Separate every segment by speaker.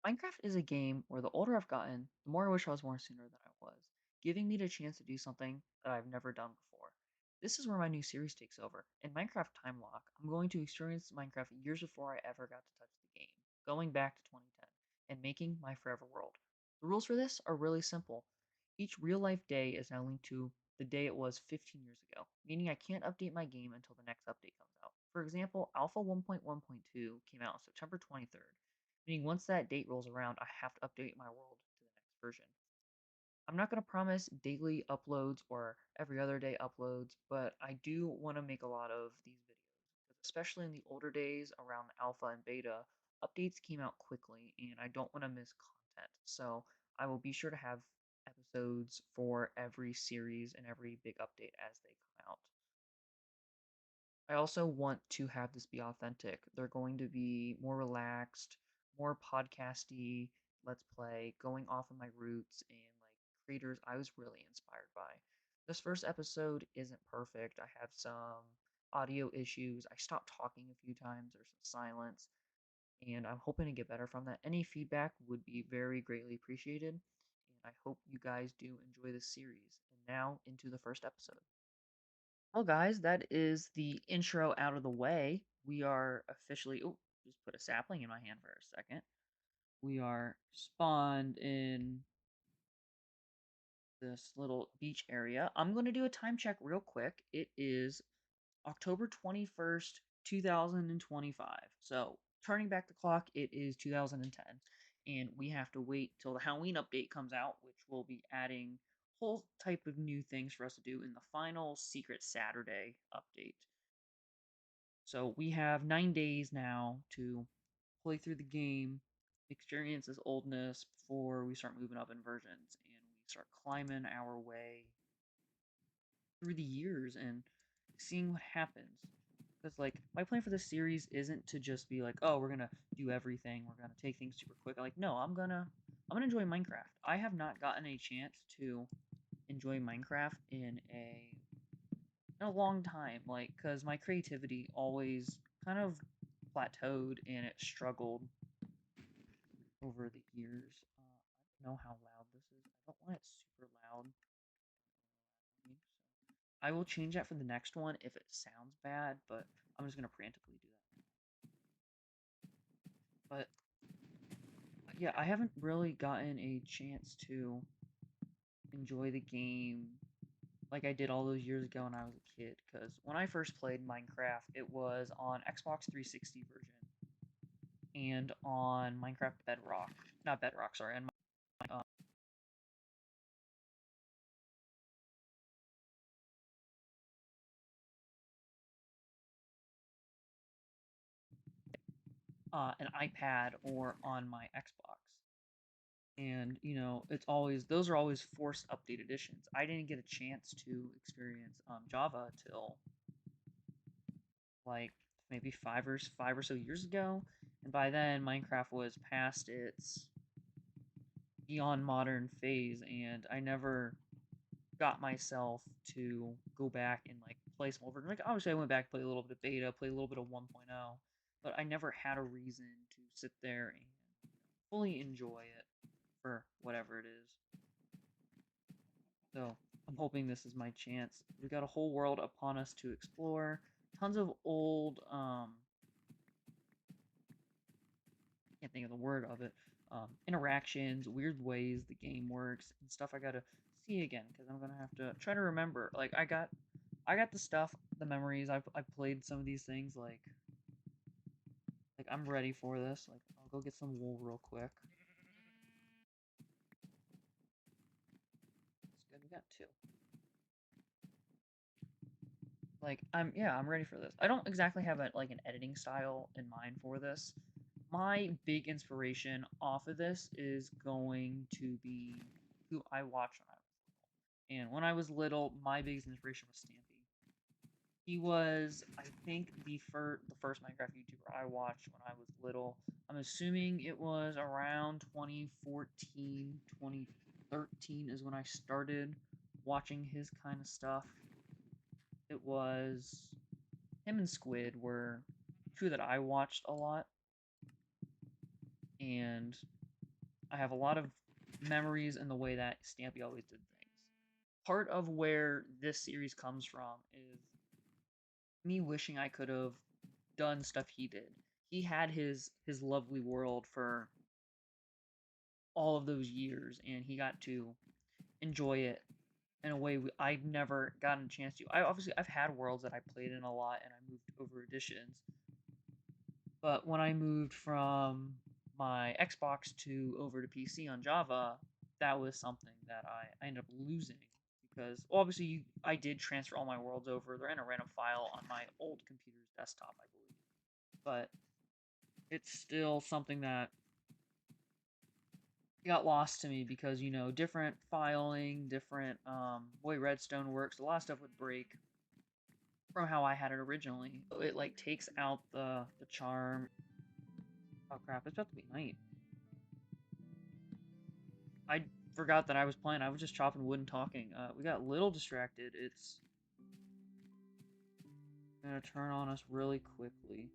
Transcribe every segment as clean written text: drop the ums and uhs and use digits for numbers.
Speaker 1: Minecraft is a game where the older I've gotten, the more I wish I was more sooner than I was, giving me the chance to do something that I've never done before. This is where my new series takes over. In Minecraft Timelocke, I'm going to experience Minecraft years before I ever got to touch the game, going back to 2010, and making my forever world. The rules for this are really simple. Each real life day is now linked to the day it was 15 years ago, meaning I can't update my game until the next update comes out. For example, Alpha 1.1.2 came out on September 23rd, meaning once that date rolls around, I have to update my world to the next version. I'm not going to promise daily uploads or every other day uploads, but I do want to make a lot of these videos, especially in the older days around alpha and beta, updates came out quickly and I don't want to miss content. So I will be sure to have episodes for every series and every big update as they come out. I also want to have this be authentic. They're going to be more relaxed, more podcasty, let's play, going off of my roots and like creators I was really inspired by. This first episode isn't perfect. I have some audio issues. I stopped talking a few times. There's some silence, and I'm hoping to get better from that. Any feedback would be very greatly appreciated, and I hope you guys do enjoy this series. And now into the first episode. Well, guys, that is the intro out of the way. We are officially. Oh, just put a sapling in my hand for a second. We are spawned in this little beach area. I'm going to do a time check real quick. It is October 21st, 2025. So, turning back the clock, it is 2010. And we have to wait till the Halloween update comes out, which will be adding whole type of new things for us to do in the final Secret Saturday update. So we have 9 days now to play through the game, experience this oldness before we start moving up in versions and we start climbing our way through the years and seeing what happens. Because like my plan for this series isn't to just be like, oh, we're gonna do everything, we're gonna take things super quick. Like, no, I'm gonna enjoy Minecraft. I have not gotten a chance to enjoy Minecraft in a long time, like, because my creativity always kind of plateaued and it struggled over the years. I don't know how loud this is. I don't want it super loud. So I will change that for the next one if it sounds bad, but I'm just gonna frantically do that. But yeah, I haven't really gotten a chance to enjoy the game like I did all those years ago when I was a kid. Because when I first played Minecraft, it was on Xbox 360 version and on Minecraft Bedrock. Not Bedrock, sorry, and an iPad or on my Xbox. And it's always those are always forced update editions. I didn't get a chance to experience Java till like maybe five or so years ago, and by then Minecraft was past its beyond modern phase, and I never got myself to go back and like play some over. Like obviously, I went back, play a little bit of beta, play a little bit of 1.0, but I never had a reason to sit there and fully enjoy it for whatever it is. So I'm hoping this is my chance. We've got a whole world upon us to explore. Tons of old can't think of the word of it. Interactions, weird ways the game works, and stuff I gotta see again because I'm gonna have to try to remember. Like I got the stuff, the memories. I've played some of these things. Like I'm ready for this. Like I'll go get some wool real quick. It's good. We got two. Like I'm ready for this. I don't exactly have like an editing style in mind for this. My big inspiration off of this is going to be who I watched when I was little. And when I was little, my biggest inspiration was Stampy. He was, I think, the first Minecraft YouTuber I watched when I was little. I'm assuming it was around 2014, 2013 is when I started watching his kind of stuff. It was him and Squid were two that I watched a lot, and I have a lot of memories in the way that Stampy always did things. Part of where this series comes from is me wishing I could have done stuff he did. He had his lovely world for all of those years, and he got to enjoy it in a way I'd never gotten a chance to. I've had worlds that I played in a lot, and I moved over editions. But when I moved from my Xbox to over to PC on Java, that was something that I ended up losing because well, obviously I did transfer all my worlds over. They're in a random file on my old computer's desktop, I believe. But it's still something that got lost to me because different filing, different way Redstone works. A lot of stuff would break from how I had it originally. It like takes out the charm. Oh crap! It's about to be night. I forgot that I was playing. I was just chopping wood and talking. We got a little distracted. It's gonna turn on us really quickly.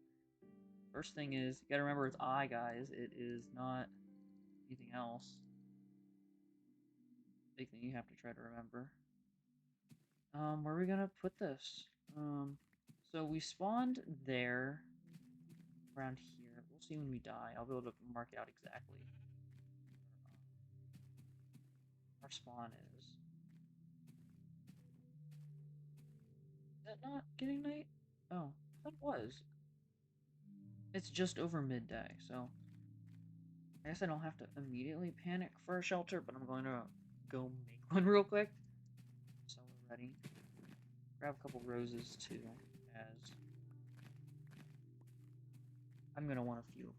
Speaker 1: First thing is, you gotta remember it's I, guys. It is not anything else. Big thing you have to try to remember. Where are we gonna put this? So we spawned there, around here. We'll see when we die. I'll be able to mark it out exactly where our spawn is. Is that not getting night? Oh, that was. It's just over midday, so I guess I don't have to immediately panic for a shelter, but I'm going to go make one real quick. So we're ready. Grab a couple roses too, as I'm going to want a few of them.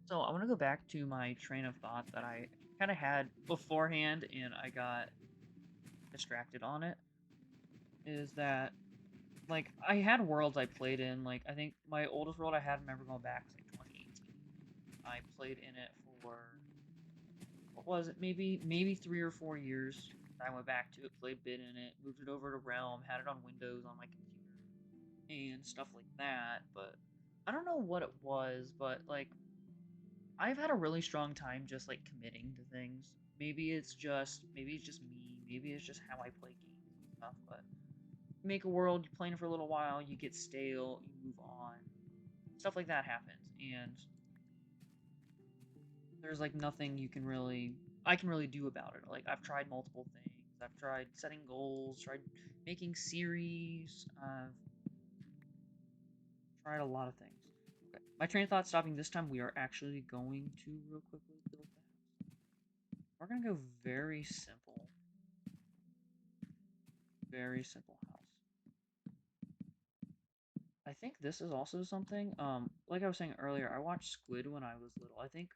Speaker 1: So I want to go back to my train of thought that I kind of had beforehand and I got distracted on it. Is that, like, I had worlds I played in. Like, I think my oldest world I had, I remember going back, was like 2018. I played in it for, what was it, maybe 3 or 4 years. I went back to it, played a bit in it, moved it over to Realm, had it on Windows on my computer, and stuff like that. But I don't know what it was, but like I've had a really strong time just like committing to things. Maybe it's just me. Maybe it's just how I play games and stuff. But you make a world, you play it for a little while, you get stale, you move on. Stuff like that happens, and there's like nothing I can really do about it. Like I've tried multiple things. I've tried setting goals, tried making series. I've tried a lot of things. Okay, my train of thought stopping this time. We are actually going to real quickly build that. We're gonna go very simple house. I think this is also something. Like I was saying earlier, I watched Squid when I was little. I think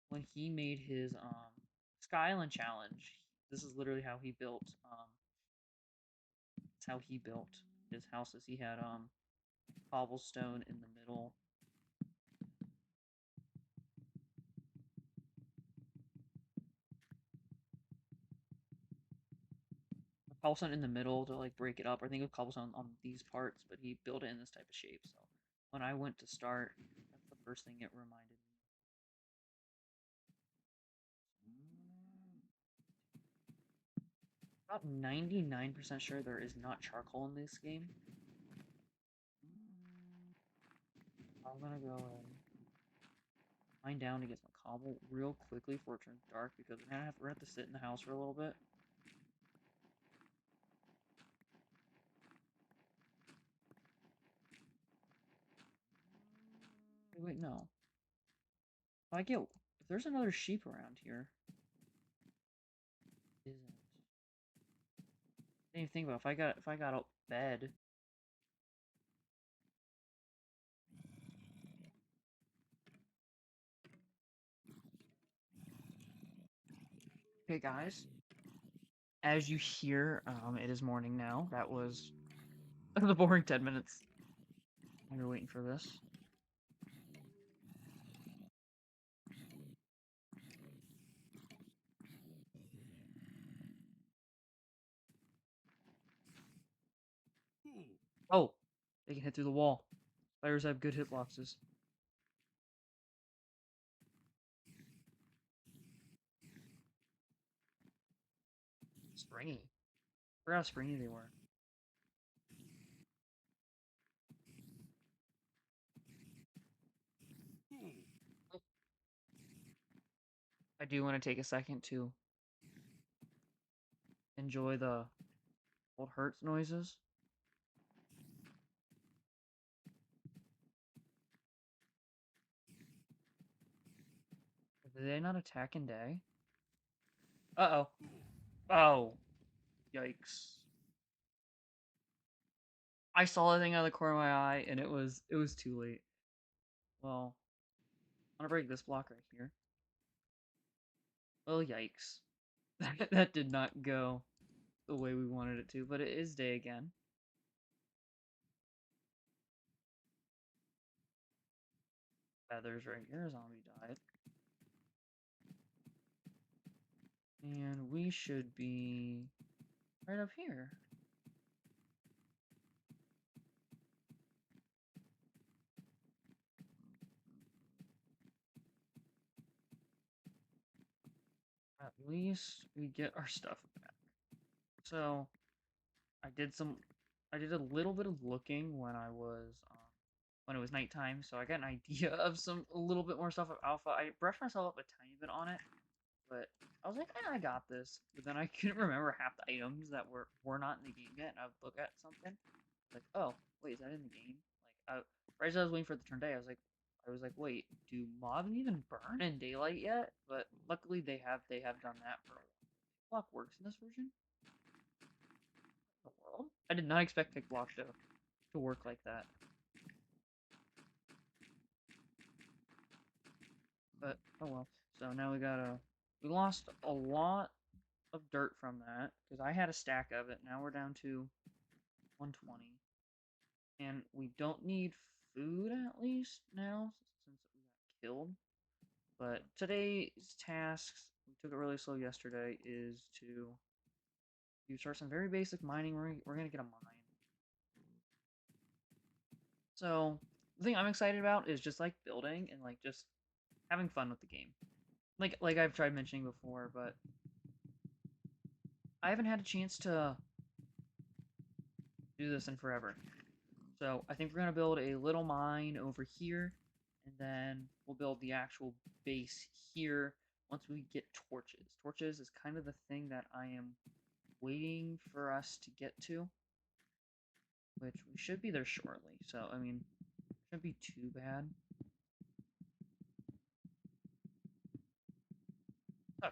Speaker 1: when he made his Sky Island challenge, this is literally how he built it's how he built his houses. He had cobblestone in the middle, cobblestone in the middle to like break it up. I think it was cobblestone on these parts, but he built it in this type of shape. So when I went to start, that's the first thing it reminded me. About 99% sure there is not charcoal in this game. I'm gonna go and mine down to get some cobble real quickly before it turns dark because we're gonna have to sit in the house for a little bit. Wait, no. If there's another sheep around here, isn't. I didn't even think about it. If I got a bed, Okay, guys. As you hear, it is morning now. That was the boring 10 minutes. We were waiting for this. Oh, they can hit through the wall. Spiders have good hitboxes. Springy. Forgot how springy they were. I do want to take a second to enjoy the old hurts noises. Did they not attack in day? Uh-oh. Oh. Yikes. I saw the thing out of the corner of my eye, and it was too late. Well, I'm gonna break this block right here. Well, yikes. That did not go the way we wanted it to, but it is day again. Feathers right here, zombie died. And we should be right up here. At least we get our stuff back. So, I did some, I did a little bit of looking when it was nighttime, so I got an idea of a little bit more stuff of Alpha. I brushed myself up a tiny bit on it, but I was like, I got this. But then I couldn't remember half the items that were not in the game yet, and I would look at something, like, oh, wait, is that in the game? Right as I was waiting for it to turn day, I was like, wait, do mobs even burn in daylight yet? But luckily they have done that for a while. Block works in this version? The world? I did not expect Tickblock to work like that. But oh well. So now we lost a lot of dirt from that because I had a stack of it. Now we're down to 120. And we don't need food at least now since we got killed. But today's tasks, we took it really slow yesterday, is to you start some very basic mining. We're gonna get a mine. So the thing I'm excited about is just like building and like just having fun with the game. Like I've tried mentioning before, but I haven't had a chance to do this in forever. So I think we're gonna build a little mine over here, and then we'll build the actual base here once we get torches. Torches is kind of the thing that I am waiting for us to get to, which we should be there shortly. So I mean, it shouldn't be too bad.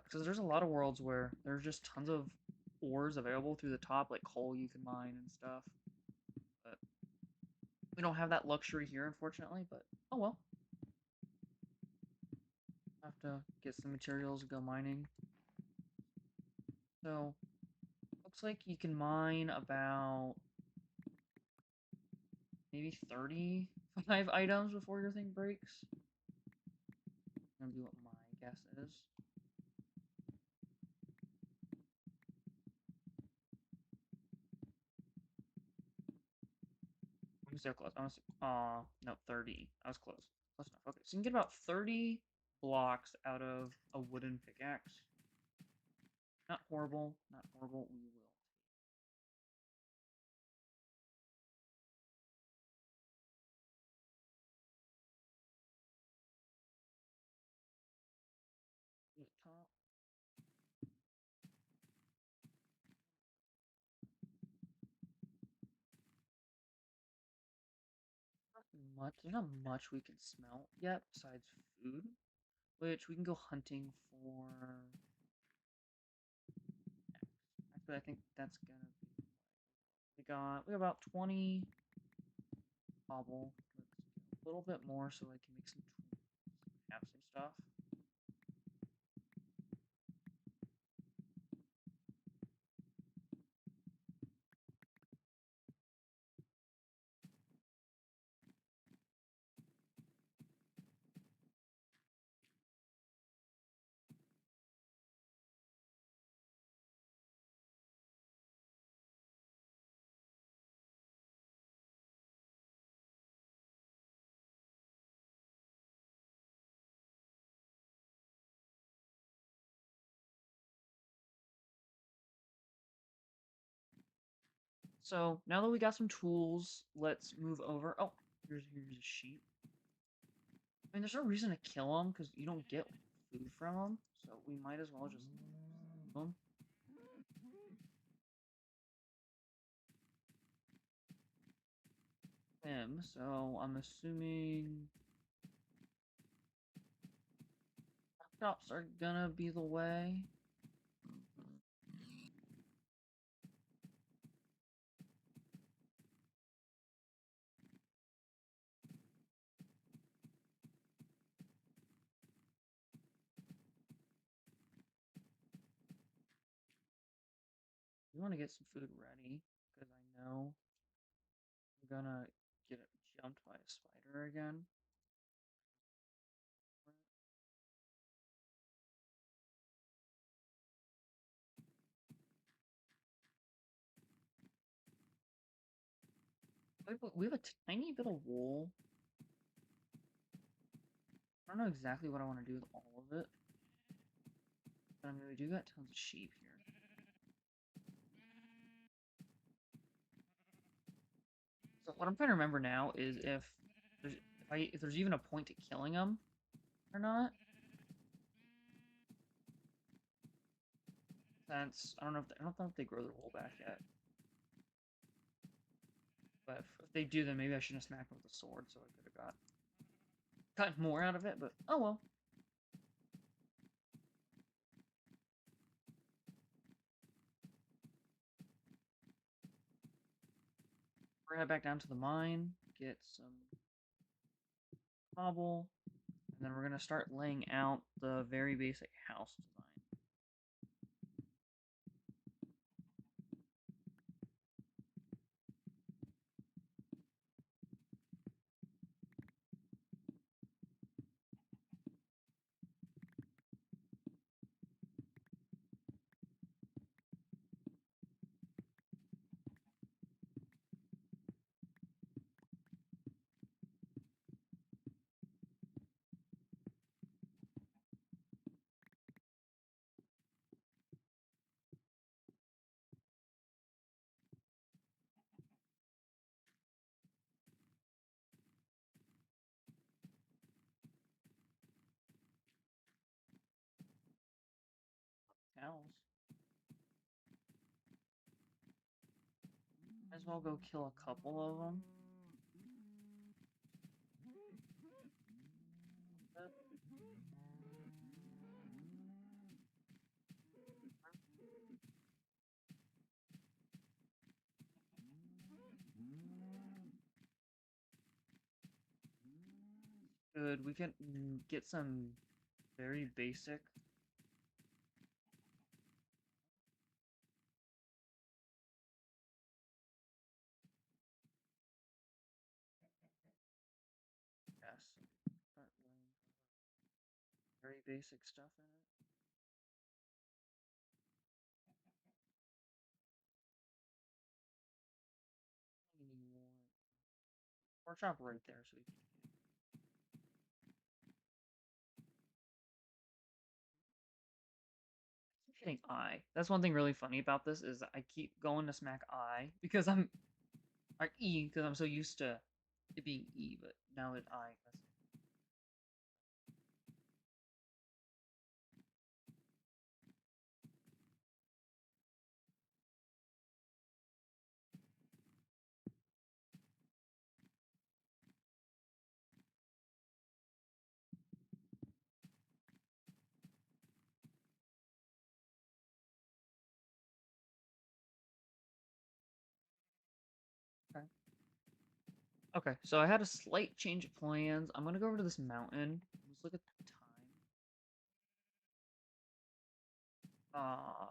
Speaker 1: Because there's a lot of worlds where there's just tons of ores available through the top, like coal you can mine and stuff. But we don't have that luxury here, unfortunately. But oh well. Have to get some materials, go mining. So looks like you can mine about maybe 35 items before your thing breaks. Gonna be what my guess is. I'm so close. No, 30. I was close. Close enough. Okay, so you can get about 30 blocks out of a wooden pickaxe. Not horrible. Not horrible. We will. Top. There's not much we can smelt yet besides food, which we can go hunting for. Actually, I think that's gonna be. We got about 20 cobble. A little bit more so I can make some tools, have some stuff. So now that we got some tools, let's move over. Oh, here's a sheep. I mean, there's no reason to kill them because you don't get food from them. So we might as well just leave them. So I'm assuming shops are gonna be the way. We want to get some food ready because I know I'm gonna get jumped by a spider again. We have a tiny bit of wool. I don't know exactly what I want to do with all of it. But I mean, we do got tons of sheep here. So what I'm trying to remember now is if there's even a point to killing them or not. Since I don't know if they grow their wool back yet. But if they do, then maybe I shouldn't have smacked them with a sword, so I could have gotten more out of it. But oh well. We're gonna head back down to the mine, get some cobble, and then we're gonna start laying out the very basic house design. Cows. Might as well go kill a couple of them. Good. We can get some very basic. Yes. Start laying very basic stuff in it. Workshop right there, so we can keep hitting I. That's one thing really funny about this is I keep going to smack I because or E because I'm so used to it being E, but now it's I. Okay. Okay, so I had a slight change of plans. I'm gonna go over to this mountain. Let's look at the time. Uh,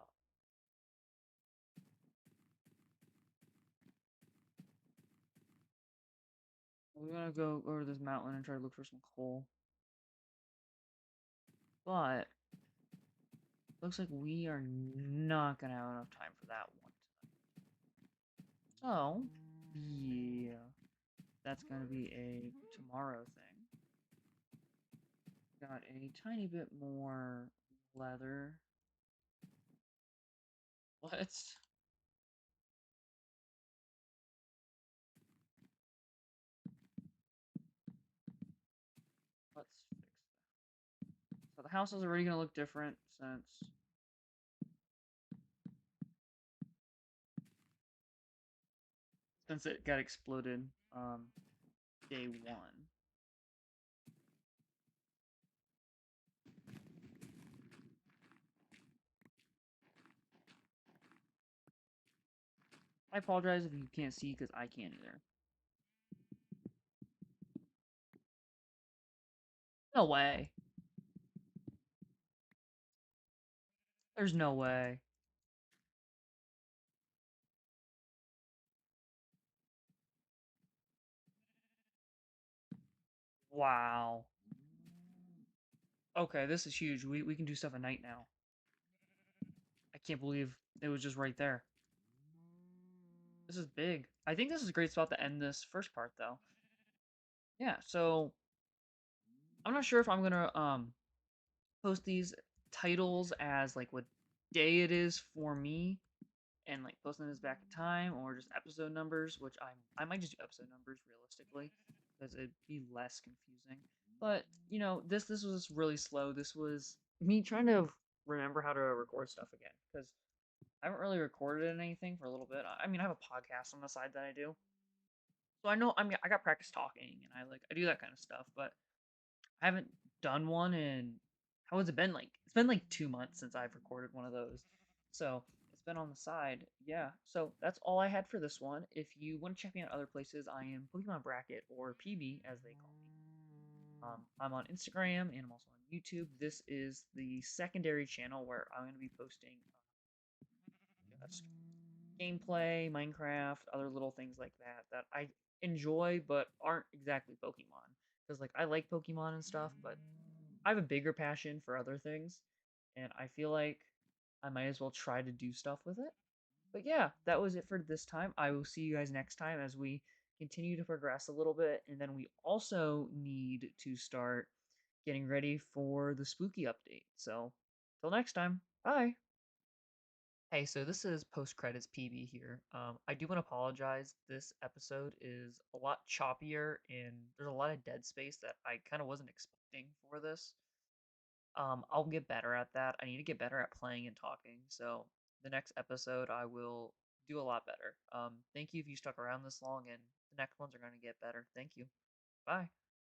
Speaker 1: we're gonna go over to this mountain and try to look for some coal. But looks like we are not gonna have enough time for that one tonight. So, yeah, that's gonna be a tomorrow thing. Got a tiny bit more leather. Let's house is already gonna look different since it got exploded day one. I apologize if you can't see because I can't either. No way. There's no way. Wow. Okay, this is huge. We can do stuff at night now. I can't believe it was just right there. This is big. I think this is a great spot to end this first part though. Yeah, so I'm not sure if I'm gonna post these titles as like what day it is for me and like posting this back in time or just episode numbers, which I might just do episode numbers realistically because it'd be less confusing. But you know, this was really slow. This was me trying to remember how to record stuff again because I haven't really recorded anything for a little bit. I mean, I have a podcast on the side that I do, so I know I got practice talking and I do that kind of stuff, but I haven't done one in how has it been like? It's been like 2 months since I've recorded one of those. So it's been on the side. Yeah. So that's all I had for this one. If you want to check me out other places, I am Pokemon Bracket or PB as they call me. I'm on Instagram and I'm also on YouTube. This is the secondary channel where I'm going to be posting gameplay, Minecraft, other little things like that that I enjoy but aren't exactly Pokemon. Because like I like Pokemon and stuff, but I have a bigger passion for other things, and I feel like I might as well try to do stuff with it. But yeah, that was it for this time. I will see you guys next time as we continue to progress a little bit, and then we also need to start getting ready for the spooky update. So, till next time, bye. Hey, so this is post credits PB here. I do want to apologize. This episode is a lot choppier and there's a lot of dead space that I kind of wasn't expecting for this. I'll get better at that. I need to get better at playing and talking. So the next episode I will do a lot better. Thank you if you stuck around this long, and the next ones are going to get better. Thank you. Bye.